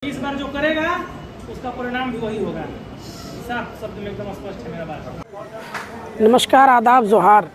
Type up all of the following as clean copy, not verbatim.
इस बार जो करेगा उसका परिणाम भी वही होगा। साफ शब्द में एकदम स्पष्ट है मेरा बात। नमस्कार, आदाब, जोहार।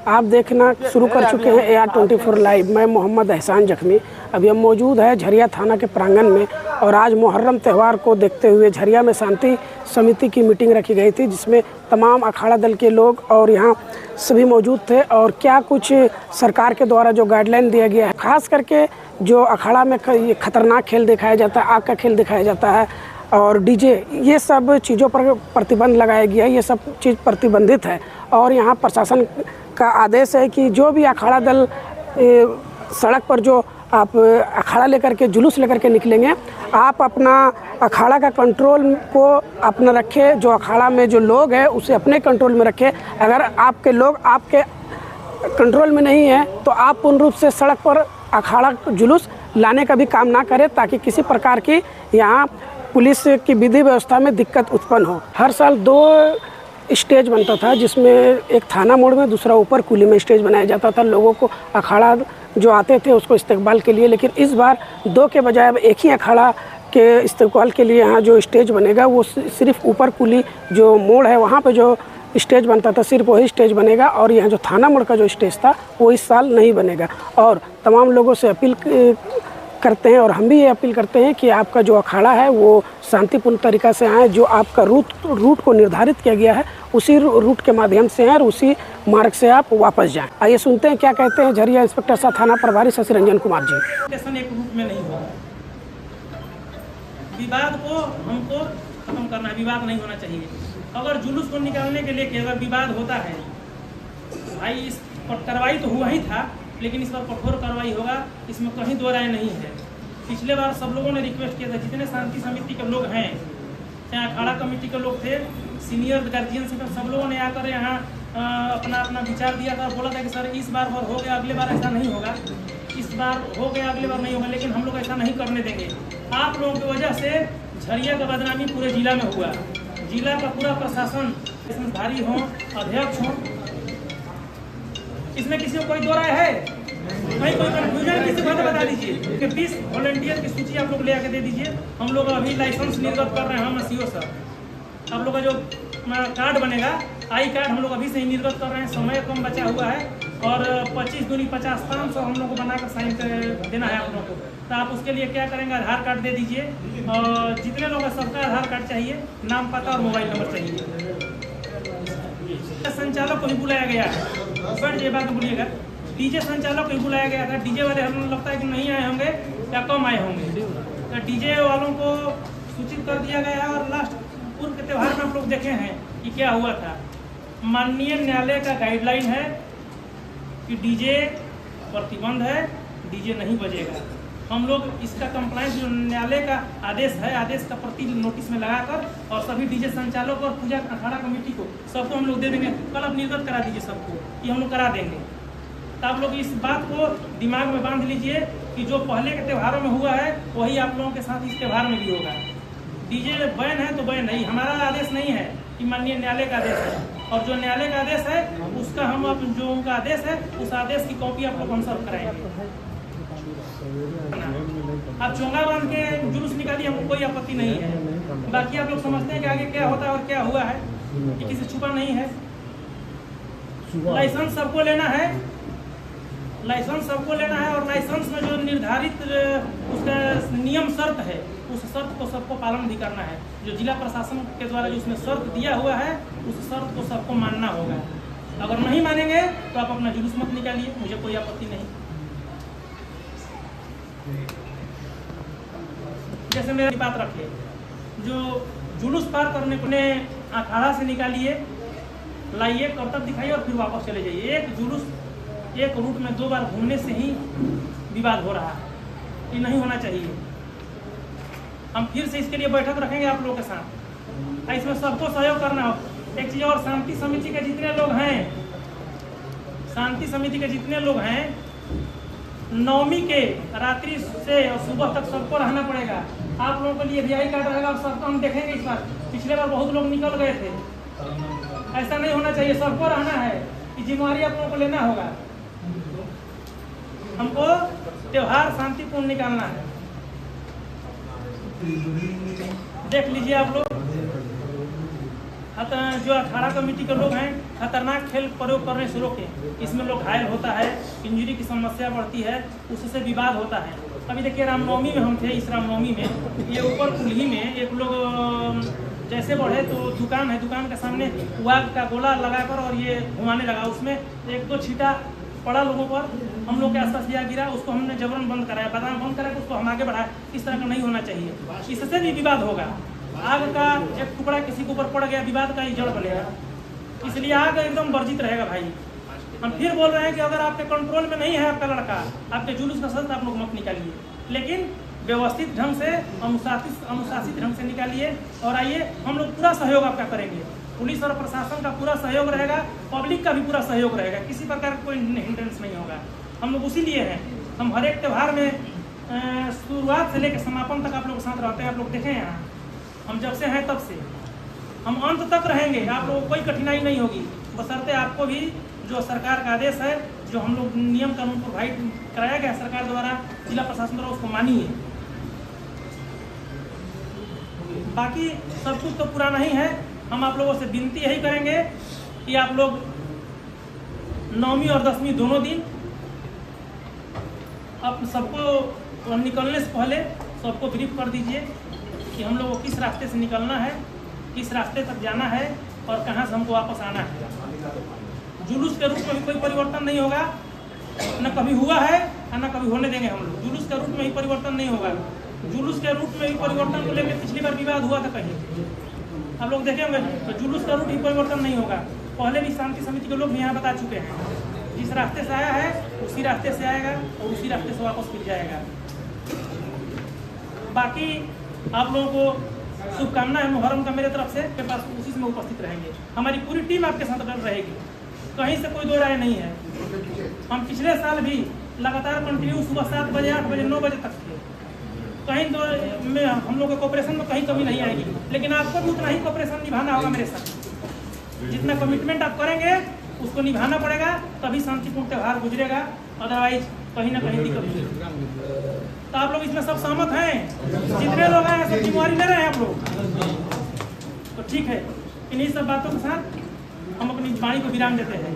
आप देखना शुरू कर चुके हैं AR24 लाइव। मैं मोहम्मद एहसान जख्मी। अभी हम मौजूद है झरिया थाना के प्रांगण में और आज मुहर्रम त्यौहार को देखते हुए झरिया में शांति समिति की मीटिंग रखी गई थी, जिसमें तमाम अखाड़ा दल के लोग और यहाँ सभी मौजूद थे। और क्या कुछ सरकार के द्वारा जो गाइडलाइन दिया गया है, ख़ास करके जो अखाड़ा में ये खतरनाक खेल दिखाया जाता है, आग का खेल दिखाया जाता है और डीजे, ये सब चीज़ों पर प्रतिबंध लगाया गया है। ये सब चीज़ प्रतिबंधित है और यहाँ प्रशासन का आदेश है कि जो भी अखाड़ा दल सड़क पर जो आप अखाड़ा लेकर के जुलूस लेकर के निकलेंगे, आप अपना अखाड़ा का कंट्रोल को अपना रखें। जो अखाड़ा में जो लोग हैं उसे अपने कंट्रोल में रखें। अगर आपके लोग आपके कंट्रोल में नहीं है तो आप पूर्ण रूप से सड़क पर अखाड़ा जुलूस लाने का भी काम ना करें, ताकि किसी प्रकार की यहाँ पुलिस की विधि व्यवस्था में दिक्कत उत्पन्न हो। हर साल 2 स्टेज बनता था, जिसमें एक थाना मोड़ में, दूसरा ऊपर कुली में स्टेज बनाया जाता था लोगों को अखाड़ा जो आते थे उसको इस्तकबाल के लिए। लेकिन इस बार 2 के बजाय अब एक ही अखाड़ा के इस्तकबाल के लिए यहाँ जो स्टेज बनेगा वो सिर्फ ऊपर कुली जो मोड़ है वहाँ पे जो स्टेज बनता था, सिर्फ वही स्टेज बनेगा। और यहाँ जो थाना मोड़ का जो स्टेज था वो इस साल नहीं बनेगा। और तमाम लोगों से अपील करते हैं और हम भी ये अपील करते हैं कि आपका जो अखाड़ा है वो शांतिपूर्ण तरीक़ा से आए। जो आपका रूट को निर्धारित किया गया है उसी रूट के माध्यम से आए और उसी मार्ग से आप वापस जाएं। आइए सुनते हैं क्या कहते हैं झरिया इंस्पेक्टर साहब थाना प्रभारी शशि रंजन कुमार जी। स्टेशन एक रूट में नहीं होगा। विवाद को हमको खत्म करना है, विवाद नहीं होना चाहिए। अगर जुलूस को निकालने के लिए अगर विवाद होता है, भाई इस पर कार्रवाई तो हुआ ही था, लेकिन इस पर कठोर कार्रवाई होगा, इसमें कहीं दो राय नहीं है। पिछले बार सब लोगों ने रिक्वेस्ट किया था, जितने शांति समिति के लोग हैं, चाहे अखाड़ा कमेटी के लोग थे, सीनियर गार्जियन से सब लोगों ने आकर यहाँ अपना विचार दिया था। बोला था कि सर इस बार हो गया, अगले बार ऐसा नहीं होगा, इस बार हो गया अगले बार नहीं होगा, लेकिन हम लोग ऐसा नहीं करने देंगे। आप लोगों की वजह से झरिया का बदनामी पूरे जिला में हुआ। जिला का पूरा प्रशासन इसमें भारी हो, अध्यक्ष हो, इसमें किसी को कोई दो राय है? कोई कन्फ्यूजन किसी को बता दीजिए कि 20 वॉलंटियर की सूची आप लोग ले आके दे दीजिए। हम लोग अभी लाइसेंस निर्गत कर रहे हैं, हम सीओ सर। आप लोग का जो कार्ड बनेगा, आई कार्ड, हम लोग अभी से ही निर्गत कर रहे हैं। समय कम बचा हुआ है और 25 दूनी 50, 500 हम लोग को बनाकर साइन देना है आप लोगों को। तो आप उसके लिए क्या करेंगे, आधार कार्ड दे दीजिए और जितने लोग हैं सबका आधार कार्ड चाहिए, नाम, पता और मोबाइल नंबर चाहिए। संचालक को भी बुलाया गया है, बट ये बात बोलिएगा, डीजे संचालक को भी बुलाया गया था। डीजे वाले हम लोग लगता है कि नहीं आए होंगे या कम आए होंगे, तो डीजे वालों को सूचित कर दिया गया है। और लास्ट पूर्व के त्यौहार में आप लोग देखे हैं कि क्या हुआ था। माननीय न्यायालय का गाइडलाइन है कि डीजे प्रतिबंध है, डीजे नहीं बजेगा। हम लोग इसका कंप्लाइंस जो न्यायालय का आदेश है, आदेश का प्रति नोटिस में लगाकर और सभी डीजे संचालकों और पूजा अखाड़ा कमेटी को सबको हम लोग दे देंगे। कल आप निर्गत करा दीजिए सबको, ये हम लोग करा देंगे। तो आप लोग इस बात को दिमाग में बांध लीजिए कि जो पहले के त्योहारों में हुआ है वही आप लोगों के साथ इस त्यौहार में भी होगा। डीजे बैन है तो बैन नहीं, हमारा आदेश नहीं है, कि माननीय न्यायालय का आदेश है। और जो न्यायालय का आदेश है उसका हम जो उनका आदेश है उस आदेश की कॉपी आप लोग हम सर्व कराएंगे। आप चोंगा बांध के जुलूस निकालिए, हमको कोई आपत्ति नहीं है। बाकी आप लोग समझते हैं कि आगे क्या होता है और क्या हुआ है, कि किसी छुपा नहीं है। लाइसेंस सबको लेना है, लाइसेंस सबको लेना है और लाइसेंस में जो निर्धारित उसका नियम शर्त है, उस शर्त को सबको पालन भी करना है। जो जिला प्रशासन के द्वारा जो उसमें शर्त दिया हुआ है उस शर्त को सबको मानना होगा। अगर नहीं मानेंगे तो आप अपना जुलूस मत निकालिए, मुझे कोई आपत्ति नहीं। जैसे मेरी बात रखिए, जो जुलूस पार करने को ने अखाड़ा से निकालिए, लाइए, कर्तव्य दिखाइए और फिर वापस चले जाइए। एक जुलूस एक रूट में 2 बार घूमने से ही विवाद हो रहा है, ये नहीं होना चाहिए। हम फिर से इसके लिए बैठक रखेंगे आप लोगों के साथ, इसमें सबको सहयोग करना हो। एक चीज़ और, शांति समिति के जितने लोग हैं, शांति समिति के जितने लोग हैं, 9वीं के रात्रि से और सुबह तक सबको रहना पड़ेगा। आप लोगों के लिए भी आई कार्ड रहेगा और सबको हम देखेंगे इस बार। पिछले बार बहुत लोग निकल गए थे, ऐसा नहीं होना चाहिए, सबको रहना है। ये जिम्मेवारी आप लोगों को लेना होगा। हमको त्यौहार शांतिपूर्ण निकालना है। देख लीजिए आप लोग, जो अखाड़ा कमेटी के लोग हैं खतरनाक खेल प्रयोग करने से रोकें। इसमें लोग घायल होता है, इंजरी की समस्या बढ़ती है, उससे विवाद होता है। अभी देखिए रामनवमी में हम थे, इस रामनवमी में ये ऊपर पुलही में एक लोग जैसे बढ़े तो दुकान है, दुकान के सामने वाग का गोला लगाकर और ये घुमाने लगा, उसमें एक दो छींटा पड़ा लोगों पर, हम लोग के आसपास यह गिरा, उसको हमने जबरन बंद कराया, बादाम बंद कराया, उसको हम आगे बढ़ाया। इस तरह का नहीं होना चाहिए, इससे भी विवाद होगा। आग का एक टुकड़ा किसी के ऊपर पड़ गया, विवाद का ही जड़ बनेगा, इसलिए आग एकदम वर्जित रहेगा भाई। हम फिर बोल रहे हैं कि अगर आपके कंट्रोल में नहीं है आपका लड़का, आपके जुलूस का सदस्य आप लोग मत निकालिए, लेकिन व्यवस्थित ढंग से अनुशासित ढंग से निकालिए और आइए, हम लोग पूरा सहयोग आपका करेंगे। पुलिस और प्रशासन का पूरा सहयोग रहेगा, पब्लिक का भी पूरा सहयोग रहेगा, किसी प्रकार का कोई हिंड्रेंस नहीं होगा। हम लोग उसी लिए हैं, हम हर एक त्यौहार में शुरुआत से लेकर समापन तक आप लोग साथ रहते हैं। आप लोग देखें यहाँ हम जब से हैं तब से हम अंत तक रहेंगे, आप लोगों को कोई कठिनाई नहीं होगी, बशर्ते आपको भी जो सरकार का आदेश है, जो हम लोग नियम कानून प्रोवाइड कराया गया सरकार द्वारा, जिला प्रशासन द्वारा, उसको मानिए। बाकी सब कुछ तो पूरा नहीं है, हम आप लोगों से विनती यही करेंगे कि आप लोग 9वीं और 10वीं दोनों दिन आप सबको निकलने से पहले सबको ब्रीफ कर दीजिए कि हम लोगों को किस रास्ते से निकलना है, किस रास्ते तक जाना है और कहाँ से हमको वापस आना है। जुलूस के रूप में भी कोई परिवर्तन नहीं होगा, न कभी हुआ है और न कभी होने देंगे हम लोग। जुलूस के रूप में ही परिवर्तन नहीं होगा। जुलूस के रूप में ही परिवर्तन को लेकर पिछली बार विवाद हुआ था कहीं, आप लोग देखेंगे, तो जुलूस का रूप ही परिवर्तन नहीं होगा। पहले भी शांति समिति के लोग भी यहाँ बता चुके हैं, जिस रास्ते से आया है उसी रास्ते से आएगा और उसी रास्ते से वापस फिर जाएगा। बाकी आप लोगों को शुभकामना है मुहर्रम का मेरे तरफ से, के पास उसी में उपस्थित रहेंगे। हमारी पूरी टीम आपके साथ रहेगी, कहीं से कोई दो राय नहीं है। हम पिछले साल भी लगातार कंटिन्यू सुबह 7 बजे 8 बजे 9 बजे तक थे, कहीं दो में हम लोग के कोऑपरेशन में कहीं कमी नहीं आएगी, लेकिन आपको भी उतना ही कोऑपरेशन निभाना होगा मेरे साथ। जितना कमिटमेंट आप करेंगे उसको निभाना पड़ेगा, तभी शांतिपूर्ण त्यौहार गुजरेगा, अदरवाइज कहीं ना कहीं दिक्कत होगी। तो आप लोग इसमें सब सहमत हैं? जितने लोग हैं सब जिम्मेवारी ले रहे हैं आप लोग? तो ठीक है, इन्हीं सब बातों के साथ हम अपनी वाणी को विराम देते हैं।